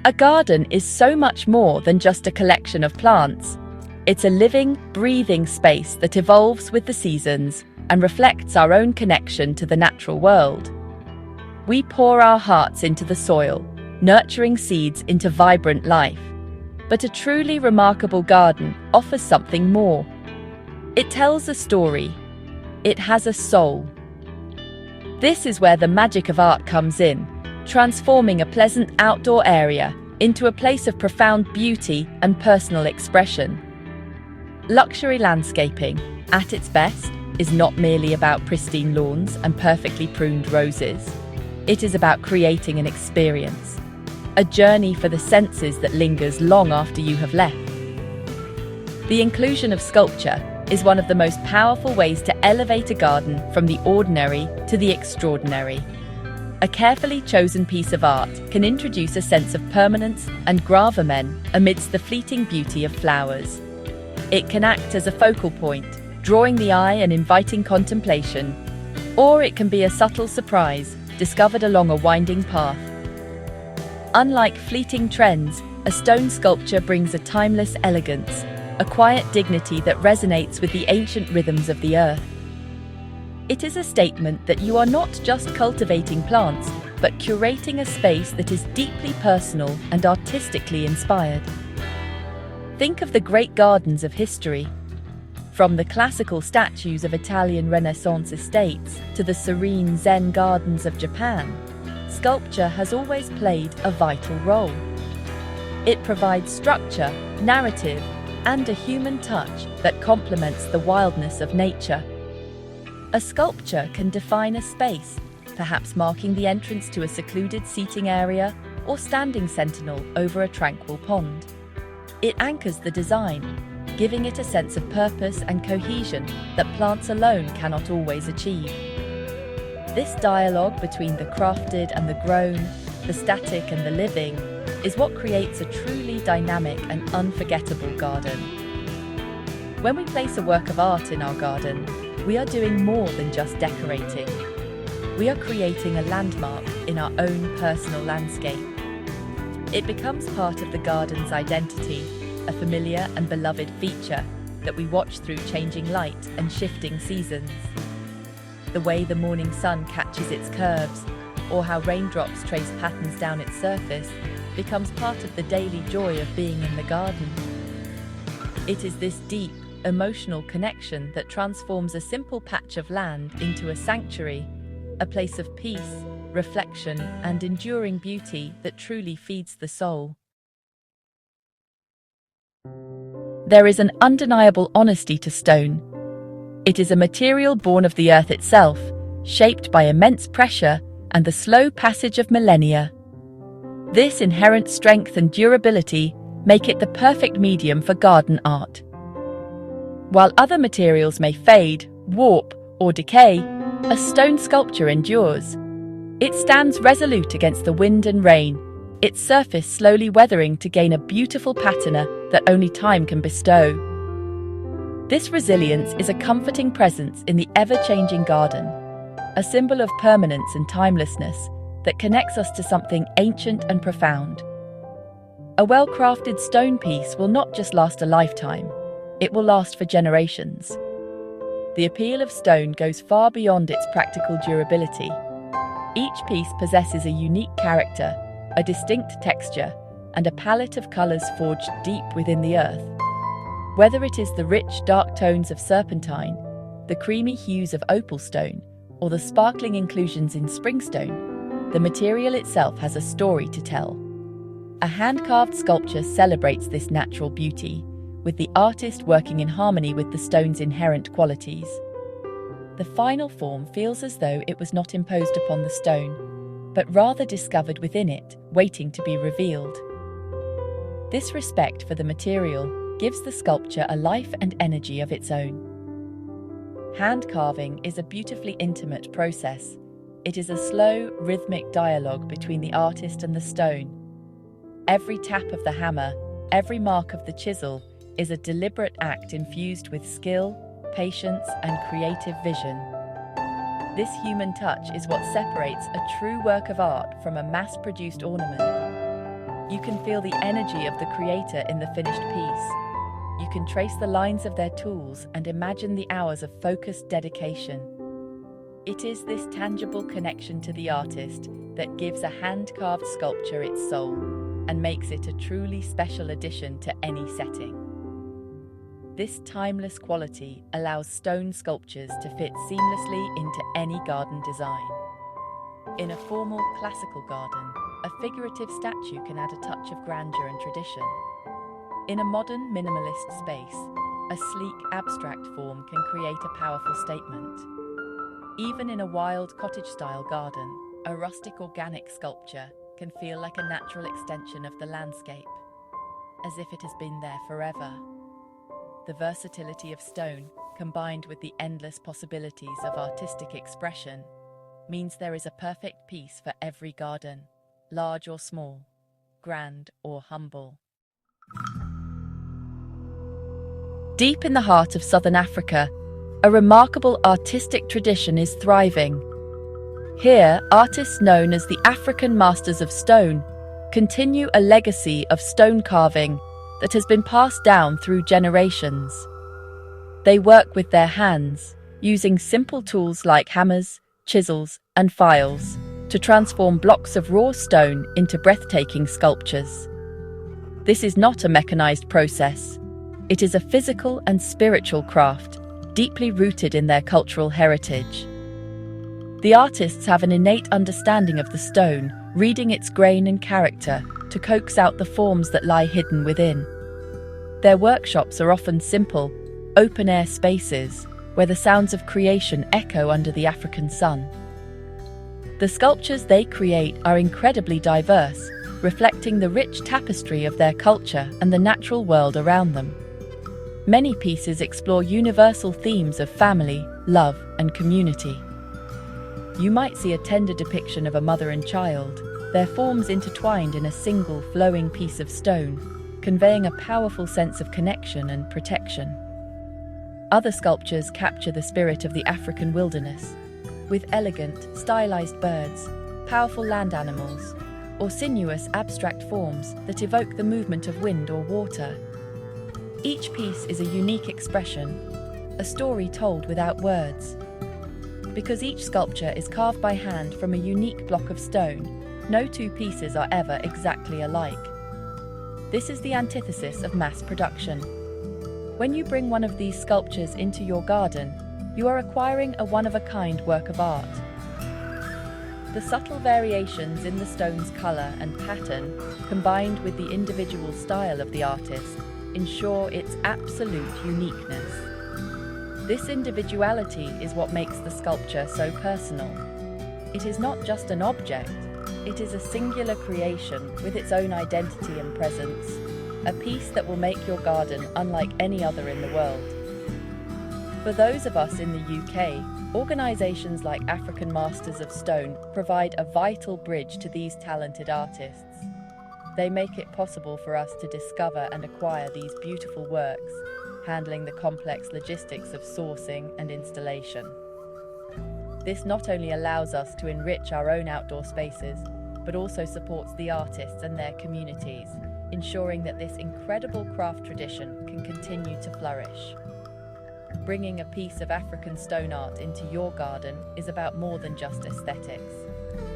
A garden is so much more than just a collection of plants. It's a living, breathing space that evolves with the seasons and reflects our own connection to the natural world. We pour our hearts into the soil, nurturing seeds into vibrant life. But a truly remarkable garden offers something more. It tells a story. It has a soul. This is where the magic of art comes in, transforming a pleasant outdoor area into a place of profound beauty and personal expression. Luxury landscaping, at its best, is not merely about pristine lawns and perfectly pruned roses. It is about creating an experience, a journey for the senses that lingers long after you have left. The inclusion of sculpture is one of the most powerful ways to elevate a garden from the ordinary to the extraordinary. A carefully chosen piece of art can introduce a sense of permanence and gravamen amidst the fleeting beauty of flowers. It can act as a focal point, drawing the eye and inviting contemplation, or it can be a subtle surprise discovered along a winding path. Unlike fleeting trends, a stone sculpture brings a timeless elegance, a quiet dignity that resonates with the ancient rhythms of the earth. It is a statement that you are not just cultivating plants, but curating a space that is deeply personal and artistically inspired. Think of the great gardens of history. From the classical statues of Italian Renaissance estates to the serene Zen gardens of Japan, sculpture has always played a vital role. It provides structure, narrative, and a human touch that complements the wildness of nature. A sculpture can define a space, perhaps marking the entrance to a secluded seating area or standing sentinel over a tranquil pond. It anchors the design, giving it a sense of purpose and cohesion that plants alone cannot always achieve. This dialogue between the crafted and the grown, the static and the living, is what creates a truly dynamic and unforgettable garden. When we place a work of art in our garden, we are doing more than just decorating. We are creating a landmark in our own personal landscape. It becomes part of the garden's identity, a familiar and beloved feature that we watch through changing light and shifting seasons. The way the morning sun catches its curves, or how raindrops trace patterns down its surface, becomes part of the daily joy of being in the garden. It is this deep, emotional connection that transforms a simple patch of land into a sanctuary, a place of peace, reflection, and enduring beauty that truly feeds the soul. There is an undeniable honesty to stone. It is a material born of the earth itself, shaped by immense pressure and the slow passage of millennia. This inherent strength and durability make it the perfect medium for garden art. While other materials may fade, warp, or decay, a stone sculpture endures. It stands resolute against the wind and rain, its surface slowly weathering to gain a beautiful patina that only time can bestow. This resilience is a comforting presence in the ever-changing garden, a symbol of permanence and timelessness that connects us to something ancient and profound. A well-crafted stone piece will not just last a lifetime, it will last for generations. The appeal of stone goes far beyond its practical durability. Each piece possesses a unique character, a distinct texture, and a palette of colours forged deep within the earth. Whether it is the rich, dark tones of serpentine, the creamy hues of opal stone, or the sparkling inclusions in springstone, the material itself has a story to tell. A hand-carved sculpture celebrates this natural beauty, with the artist working in harmony with the stone's inherent qualities. The final form feels as though it was not imposed upon the stone, but rather discovered within it, waiting to be revealed. This respect for the material gives the sculpture a life and energy of its own. Hand carving is a beautifully intimate process. It is a slow, rhythmic dialogue between the artist and the stone. Every tap of the hammer, every mark of the chisel, is a deliberate act infused with skill, patience, and creative vision. This human touch is what separates a true work of art from a mass-produced ornament. You can feel the energy of the creator in the finished piece. You can trace the lines of their tools and imagine the hours of focused dedication. It is this tangible connection to the artist that gives a hand-carved sculpture its soul and makes it a truly special addition to any setting. This timeless quality allows stone sculptures to fit seamlessly into any garden design. In a formal classical garden, a figurative statue can add a touch of grandeur and tradition. In a modern minimalist space, a sleek abstract form can create a powerful statement. Even in a wild cottage-style garden, a rustic organic sculpture can feel like a natural extension of the landscape, as if it has been there forever. The versatility of stone, combined with the endless possibilities of artistic expression, means there is a perfect piece for every garden, large or small, grand or humble. Deep in the heart of southern Africa, a remarkable artistic tradition is thriving. Here, artists known as the African Masters of Stone continue a legacy of stone carving that has been passed down through generations. They work with their hands, using simple tools like hammers, chisels, and files to transform blocks of raw stone into breathtaking sculptures. This is not a mechanized process. It is a physical and spiritual craft, deeply rooted in their cultural heritage. The artists have an innate understanding of the stone, reading its grain and character to coax out the forms that lie hidden within. Their workshops are often simple, open-air spaces where the sounds of creation echo under the African sun. The sculptures they create are incredibly diverse, reflecting the rich tapestry of their culture and the natural world around them. Many pieces explore universal themes of family, love, and community. You might see a tender depiction of a mother and child, their forms intertwined in a single flowing piece of stone, conveying a powerful sense of connection and protection. Other sculptures capture the spirit of the African wilderness, with elegant, stylized birds, powerful land animals, or sinuous abstract forms that evoke the movement of wind or water. Each piece is a unique expression, a story told without words. Because each sculpture is carved by hand from a unique block of stone, no two pieces are ever exactly alike. This is the antithesis of mass production. When you bring one of these sculptures into your garden, you are acquiring a one-of-a-kind work of art. The subtle variations in the stone's color and pattern, combined with the individual style of the artist, ensure its absolute uniqueness. This individuality is what makes the sculpture so personal. It is not just an object, it is a singular creation with its own identity and presence, a piece that will make your garden unlike any other in the world. For those of us in the UK, organisations like African Masters of Stone provide a vital bridge to these talented artists. They make it possible for us to discover and acquire these beautiful works, handling the complex logistics of sourcing and installation. This not only allows us to enrich our own outdoor spaces, but also supports the artists and their communities, ensuring that this incredible craft tradition can continue to flourish. Bringing a piece of African stone art into your garden is about more than just aesthetics.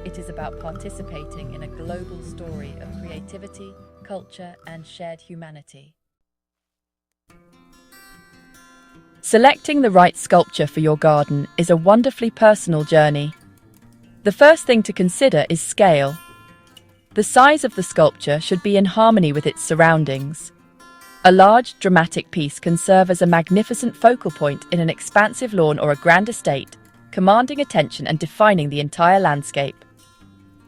It is about participating in a global story of creativity, culture, and shared humanity. Selecting the right sculpture for your garden is a wonderfully personal journey. The first thing to consider is scale. The size of the sculpture should be in harmony with its surroundings. A large, dramatic piece can serve as a magnificent focal point in an expansive lawn or a grand estate, commanding attention and defining the entire landscape.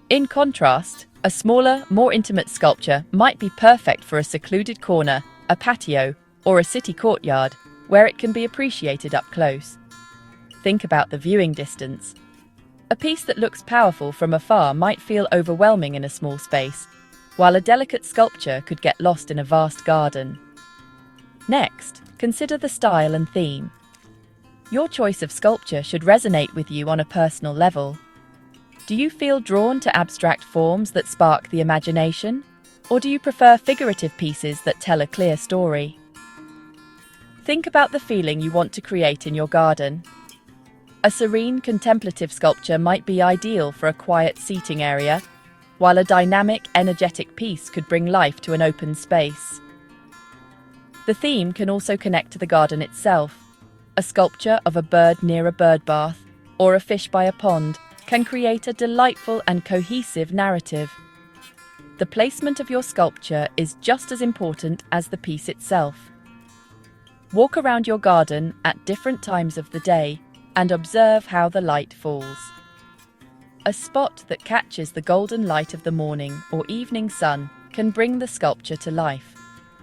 In contrast, a smaller, more intimate sculpture might be perfect for a secluded corner, a patio, or a city courtyard, where it can be appreciated up close. Think about the viewing distance. A piece that looks powerful from afar might feel overwhelming in a small space, while a delicate sculpture could get lost in a vast garden. Next, consider the style and theme. Your choice of sculpture should resonate with you on a personal level. Do you feel drawn to abstract forms that spark the imagination? Or do you prefer figurative pieces that tell a clear story? Think about the feeling you want to create in your garden. A serene, contemplative sculpture might be ideal for a quiet seating area, while a dynamic, energetic piece could bring life to an open space. The theme can also connect to the garden itself. A sculpture of a bird near a bird bath or a fish by a pond can create a delightful and cohesive narrative. The placement of your sculpture is just as important as the piece itself. Walk around your garden at different times of the day and observe how the light falls. A spot that catches the golden light of the morning or evening sun can bring the sculpture to life,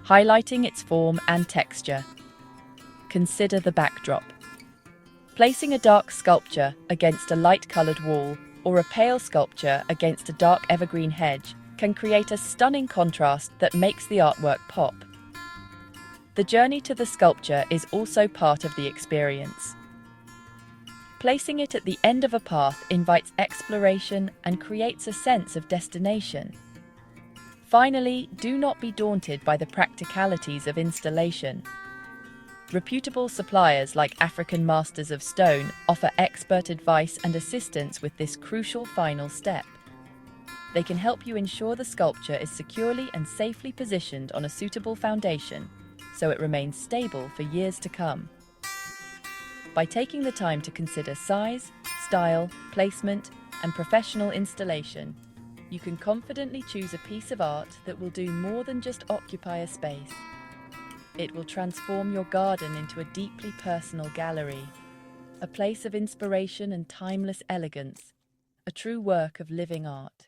highlighting its form and texture. Consider the backdrop. Placing a dark sculpture against a light-colored wall or a pale sculpture against a dark evergreen hedge can create a stunning contrast that makes the artwork pop. The journey to the sculpture is also part of the experience. Placing it at the end of a path invites exploration and creates a sense of destination. Finally, do not be daunted by the practicalities of installation. Reputable suppliers like African Masters of Stone offer expert advice and assistance with this crucial final step. They can help you ensure the sculpture is securely and safely positioned on a suitable foundation, so it remains stable for years to come. By taking the time to consider size, style, placement, and professional installation, you can confidently choose a piece of art that will do more than just occupy a space. It will transform your garden into a deeply personal gallery, a place of inspiration and timeless elegance, a true work of living art.